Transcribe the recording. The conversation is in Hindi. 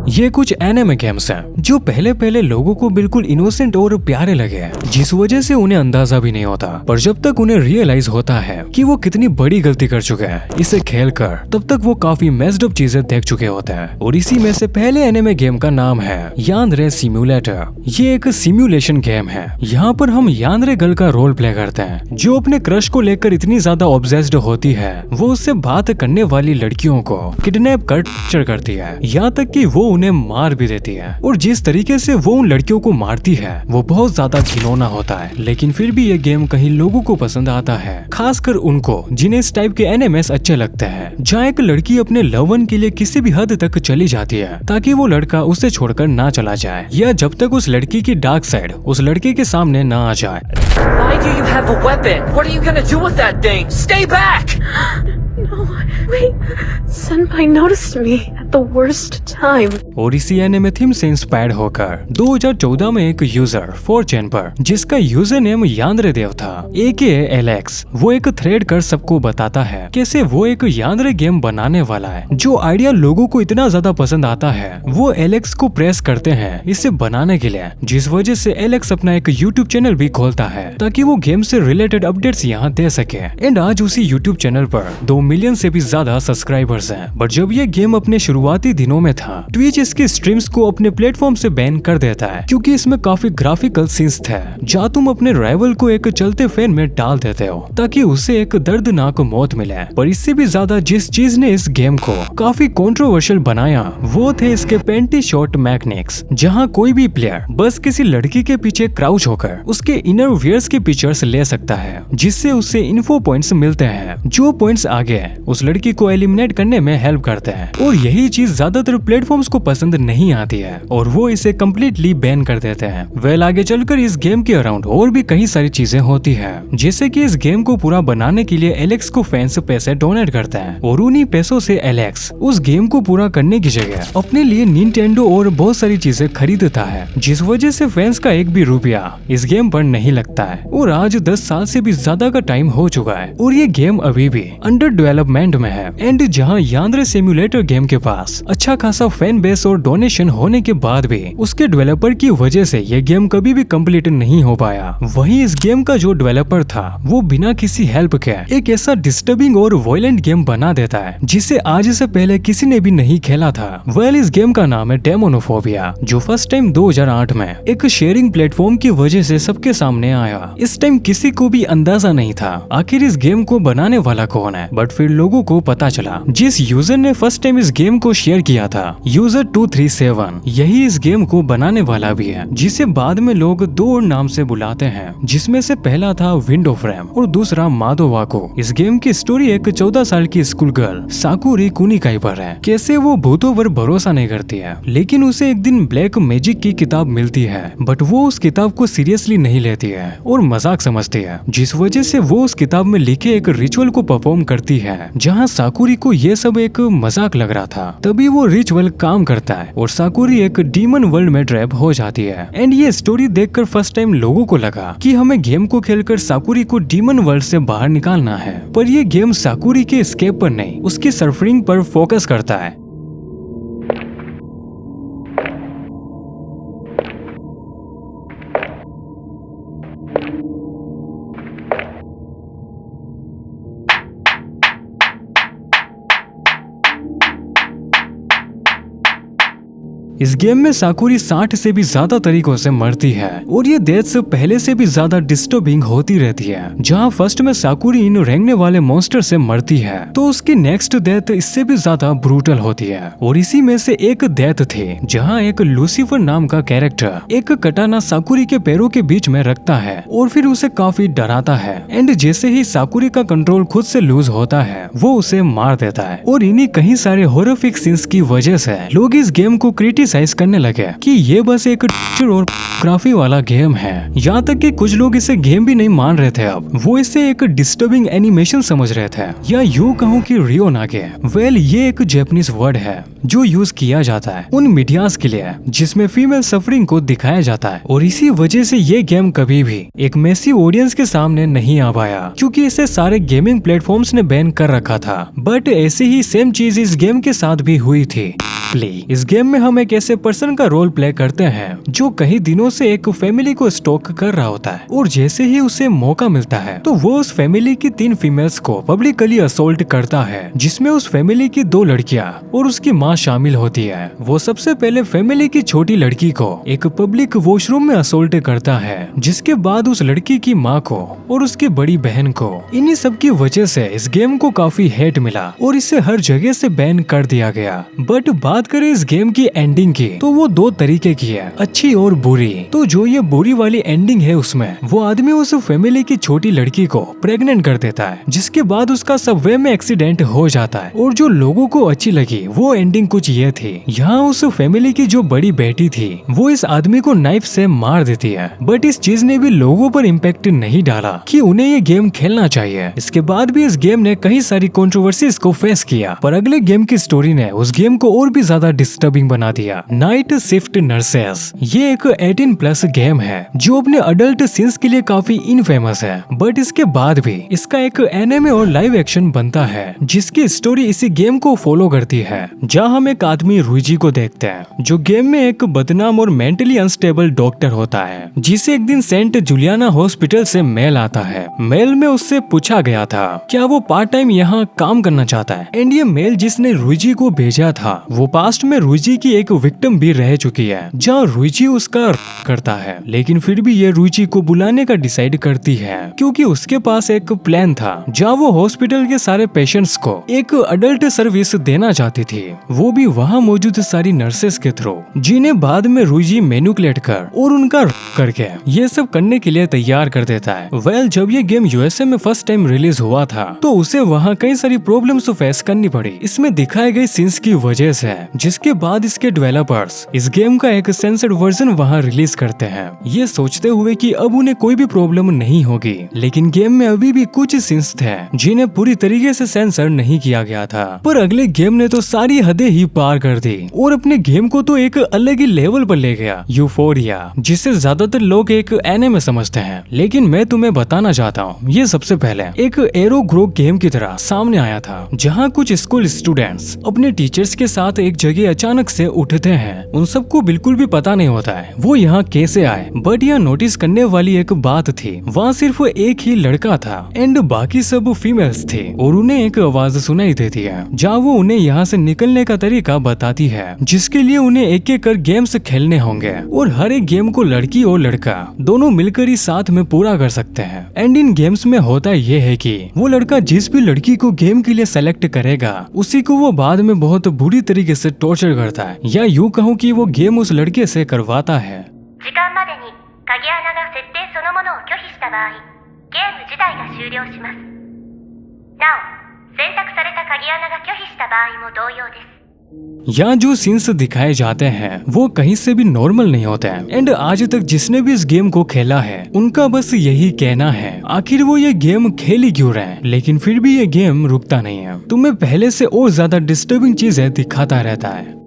ये कुछ एनिमे गेम्स हैं जो पहले पहले लोगों को बिल्कुल इनोसेंट और प्यारे लगे, जिस वजह से उन्हें अंदाजा भी नहीं होता। पर जब तक उन्हें रियलाइज होता है कि वो कितनी बड़ी गलती कर चुके हैं इसे खेलकर, तब तक वो काफी मेस्ड अप चीजें देख चुके होते हैं। और इसी में से पहले एनिमे गेम का नाम है यानरे सिम्युलेटर। ये एक सिम्युलेशन गेम है। यहाँ पर हम यानरे गर्ल का रोल प्ले करते हैं जो अपने क्रश को लेकर इतनी ज्यादा ऑब्सेस्ड होती है, वो उससे बात करने वाली लड़कियों को किडनैप कर टॉर्चर करती है, यहाँ तक कि वो उन्हें मार भी देती है। और जिस तरीके से वो उन लड़कियों को मारती है वो बहुत ज्यादा घिनौना होता है। लेकिन फिर भी ये गेम कहीं लोगों को पसंद आता है, खासकर उनको जिन्हें इस टाइप के एनिमेस अच्छे लगते हैं, जहाँ एक लड़की अपने लवन के लिए किसी भी हद तक चली जाती है ताकि वो लड़का उसे छोड़कर ना चला जाए, या जब तक उस लड़की की डार्क साइड उस लड़के के सामने ना आ जाए। Why do you have a weapon? What are you gonna do with that thing? Stay back! No, wait. Senpai noticed me at the worst time. और इसी एनिमे थीम से इंस्पायर्ड होकर 2014 में एक यूजर 4chan पर, जिसका यूजर नेम यानरे देव था, AKA एलेक्स, वो एक थ्रेड कर सबको बताता है कैसे वो एक यानरे गेम बनाने वाला है। जो आइडिया लोगों को इतना ज्यादा पसंद आता है वो एलेक्स को प्रेस करते हैं इसे बनाने के लिए, जिस वजह से एलेक्स अपना एक यूट्यूब चैनल भी खोलता है ताकि वो गेम से रिलेटेड अपडेट्स यहाँ दे सके। एंड आज उसी यूट्यूब चैनल पर 2 मिलियन से भी ज्यादा सब्सक्राइबर्स हैं। बट जब ये गेम अपने शुरुआती दिनों में था, ट्विच इसके स्ट्रीम्स को अपने प्लेटफॉर्म से बैन कर देता है क्योंकि इसमें काफी ग्राफिकल सीन्स थे जहाँ तुम अपने राइवल को एक चलते फैन में डाल देते हो ताकि उसे एक दर्दनाक मौत मिले। पर इससे भी ज्यादा जिस चीज ने इस गेम को काफी कंट्रोवर्शियल बनाया वो थे इसके पेंटी शॉट मैकेनिक्स, जहाँ कोई भी प्लेयर बस किसी लड़की के पीछे क्राउच होकर उसके इनर वियर्स के पिक्चर्स ले सकता है, जिससे उसे इन्फो पॉइंट्स मिलते हैं जो पॉइंट्स आगे उस लड़की को एलिमिनेट करने में हेल्प करते हैं। और यही चीज ज्यादातर प्लेटफॉर्म्स को पसंद नहीं आती है और वो इसे कम्प्लीटली बैन कर देते हैं। वेल आगे चलकर इस गेम के अराउंड और भी कई सारी चीजें होती है, जैसे कि इस गेम को पूरा बनाने के लिए एलेक्स को फैंस पैसे डोनेट करते हैं और उन्हीं पैसों से एलेक्स उस गेम को पूरा करने की जगह अपने लिए निंटेंडो और बहुत सारी चीजें खरीदता है, जिस वजह से फैंस का एक भी रुपया इस गेम पर नहीं लगता है। और आज 10 साल से भी ज्यादा का टाइम हो चुका है और ये गेम अभी भी अंडर डेवलपमेंट में है। एंड जहाँ यानरे सिम्युलेटर गेम के पास अच्छा खासा फैन बेस और डोनेशन होने के बाद भी उसके डेवलपर की वजह से ये गेम कभी भी कंप्लीट नहीं हो पाया। वहीं इस गेम का जो डेवलपर था वो बिना किसी हेल्प के एक ऐसा डिस्टर्बिंग और वायलेंट गेम बना देता है जिसे आज से पहले किसी ने भी नहीं खेला था। वेल इस गेम का नाम है डेमोनोफोबिया, जो फर्स्ट टाइम 2008 में एक शेयरिंग प्लेटफॉर्म की वजह से सबके सामने आया। इस टाइम किसी को भी अंदाजा नहीं था आखिर इस गेम को बनाने वाला कौन है, बट फिर लोगों को पता चला। जिस यूजर ने फर्स्ट टाइम इस गेम को शेयर किया था, यूजर 237, यही इस गेम को बनाने वाला भी है, जिसे बाद में लोग 2 नाम से बुलाते हैं, जिसमें से पहला था विंडो फ्रेम और दूसरा मादोवाको। इस गेम की स्टोरी एक 14 साल की स्कूल गर्ल साकुरी कुनिकाई पर है। कैसे वो भूतों पर भरोसा नहीं करती है, लेकिन उसे एक दिन ब्लैक मैजिक की किताब मिलती है, बट वो उस किताब को सीरियसली नहीं लेती है और मजाक समझती है, जिस वजह से वो उस किताब में लिखे एक रिचुअल को परफॉर्म करती है, जहाँ साकुरी को ये सब एक मजाक लग रहा था। तभी वो रिचुअल काम करता है और साकुरी एक डीमन वर्ल्ड में ट्रैप हो जाती है। एंड ये स्टोरी देखकर फर्स्ट टाइम लोगों को लगा कि हमें गेम को खेलकर साकुरी को डीमन वर्ल्ड से बाहर निकालना है, पर ये गेम साकुरी के एस्केप पर नहीं, उसकी सफरिंग पर फोकस करता है। इस गेम में साकुरी 60 से भी ज्यादा तरीकों से मरती है और ये डेथ से पहले से भी ज्यादा डिस्टर्बिंग होती रहती है। जहाँ फर्स्ट में साकुरी इन रेंगने वाले मॉन्स्टर से मरती है तो उसकी नेक्स्ट डेथ इससे भी ज्यादा ब्रूटल होती है। और इसी में से एक डेथ थी जहाँ एक लूसीफर नाम का कैरेक्टर एक कटाना साकुरी के पैरों के बीच में रखता है और फिर उसे काफी डराता है। एंड जैसे ही साकुरी का कंट्रोल खुद से लूज होता है वो उसे मार देता है। और इन्हीं कई सारे हॉररिफिक सीन्स की वजह से लोग इस गेम को क्रिटिसाइज करने लगे कि ये बस एक और ग्राफी वाला गेम है। यहाँ तक कि कुछ लोग इसे गेम भी नहीं मान रहे थे, अब वो इसे एक डिस्टर्बिंग एनिमेशन समझ रहे थे, या यूं कहूँ कि रियोनागे। वेल ये एक जापानीज वर्ड है जो यूज किया जाता है उन मीडियाज के लिए जिसमें फीमेल सफरिंग को दिखाया जाता है, और इसी वजह से ये गेम कभी भी एक मैसिव ऑडियंस के सामने नहीं आ पाया क्योंकि इसे सारे गेमिंग प्लेटफॉर्म्स ने बैन कर रखा था। बट ऐसी ही सेम चीज इस गेम के साथ भी हुई थी। इस गेम में हम एक ऐसे पर्सन का रोल प्ले करते हैं जो कई दिनों से एक फैमिली को स्टॉक कर रहा होता है, और जैसे ही उसे मौका मिलता है तो वो उस फैमिली की 3 फीमेल्स को पब्लिकली असोल्ट करता है, जिसमें उस फैमिली की 2 लड़कियां और उसकी माँ शामिल होती है। वो सबसे पहले फैमिली की छोटी लड़की को एक पब्लिक वॉशरूम में असोल्ट करता है, जिसके बाद उस लड़की की माँ को और उसकी बड़ी बहन को। इन्हीं सब की वजह से इस गेम को काफी हेट मिला और इसे हर जगह से बैन कर दिया गया। बट बात करें इस गेम की एंडिंग की तो वो 2 तरीके की है, अच्छी और बुरी। तो जो ये बुरी वाली एंडिंग है उसमें वो आदमी उस फैमिली की छोटी लड़की को प्रेग्नेंट कर देता है, जिसके बाद उसका सबवे में एक्सीडेंट हो जाता है। और जो लोगों को अच्छी लगी वो एंडिंग कुछ ये थी, यहाँ उस फैमिली की जो बड़ी बेटी थी वो इस आदमी को नाइफ से मार देती है। बट इस चीज ने भी लोगों पर इम्पैक्ट नहीं डाला कि उन्हें ये गेम खेलना चाहिए। इसके बाद भी इस गेम ने कई सारी कंट्रोवर्सीज को फेस किया, पर अगले गेम की स्टोरी ने उस गेम को और भी ज्यादा डिस्टर्बिंग बना दिया। नाइट शिफ्ट नर्सेस ये एक 18+ गेम है जो अपने अडल्ट सीन्स के लिए काफी इनफेमस है, बट इसके बाद भी इसका एक एनिमे और लाइव एक्शन बनता है जिसकी स्टोरी इसी गेम को फॉलो करती है, जहाँ हम एक आदमी रुइजी को देखते हैं जो गेम में एक बदनाम और मेंटली अनस्टेबल डॉक्टर होता है, जिसे एक दिन सेंट जुलियाना हॉस्पिटल से मेल आता है। मेल में उससे पूछा गया था क्या वो पार्ट टाइम यहाँ काम करना चाहता है, एंड ये मेल जिसने रुइजी को भेजा था वो पास्ट में रुइजी की एक विक्टिम भी रह चुकी है, जहाँ रुइजी उसका करता है। लेकिन फिर भी ये रुइजी को बुलाने का डिसाइड करती है क्योंकि उसके पास एक प्लान था जहाँ वो हॉस्पिटल के सारे पेशेंट्स को एक अडल्ट सर्विस देना चाहती थी, वो भी वहाँ मौजूद सारी नर्सेस के थ्रू, जिन्हें बाद में रुइजी मैनिपुलेट कर और उनका करके ये सब करने के लिए तैयार कर देता है। जब ये गेम यूएसए में फर्स्ट टाइम रिलीज हुआ था तो उसे वहाँ कई सारी प्रॉब्लम्स फेस करनी पड़ी इसमें दिखाए गए सीन्स की वजह से, जिसके बाद इसके डेवलपर्स इस गेम का एक सेंसर्ड वर्जन वहाँ रिलीज करते हैं, ये सोचते हुए कि अब उन्हें कोई भी प्रॉब्लम नहीं होगी। लेकिन गेम में अभी भी कुछ सीन्स थे जिन्हें पूरी तरीके से सेंसर नहीं किया गया था, पर अगले गेम ने तो सारी हदें ही पार कर दी और अपने गेम को तो एक अलग ही लेवल पर ले गया, यूफोरिया, जिसे ज्यादातर लोग एक एनिमे समझते हैं। लेकिन मैं तुम्हें बताना चाहता हूँ ये सबसे पहले एक एरो ग्रो गेम की तरह सामने आया था, जहाँ कुछ स्कूल स्टूडेंट्स अपने टीचर्स के साथ एक जगह अचानक से उठते हैं। उन सबको बिल्कुल भी पता नहीं होता है वो यहाँ कैसे आए, बट यह नोटिस करने वाली एक बात थी, वहाँ सिर्फ एक ही लड़का था एंड बाकी सब फीमेल्स थे, और उन्हें एक आवाज सुनाई देती है जहाँ वो उन्हें यहाँ से निकलने का तरीका बताती है, जिसके लिए उन्हें एक एक कर गेम्स खेलने होंगे और हर एक गेम को लड़की और लड़का दोनों मिलकर ही साथ में पूरा कर सकते हैं। एंड इन गेम्स में होता ये है कि वो लड़का जिस भी लड़की को गेम के लिए सेलेक्ट करेगा उसी को वो बाद में बहुत बुरी तरीके से टॉर्चर करता है, या यूं कहूँ कि वो गेम उस लड़के से करवाता है। 時間までに鍵穴が設定そのものを拒否した場合、ゲーム自体が終了します。なお、選択された鍵穴が拒否した場合も同様です。यहाँ जो सीन्स दिखाए जाते हैं वो कहीं से भी नॉर्मल नहीं होते हैं, एंड आज तक जिसने भी इस गेम को खेला है उनका बस यही कहना है आखिर वो ये गेम खेल ही क्यों रहे हैं, लेकिन फिर भी ये गेम रुकता नहीं है, तुम्हें पहले से और ज्यादा डिस्टर्बिंग चीजें दिखाता रहता है।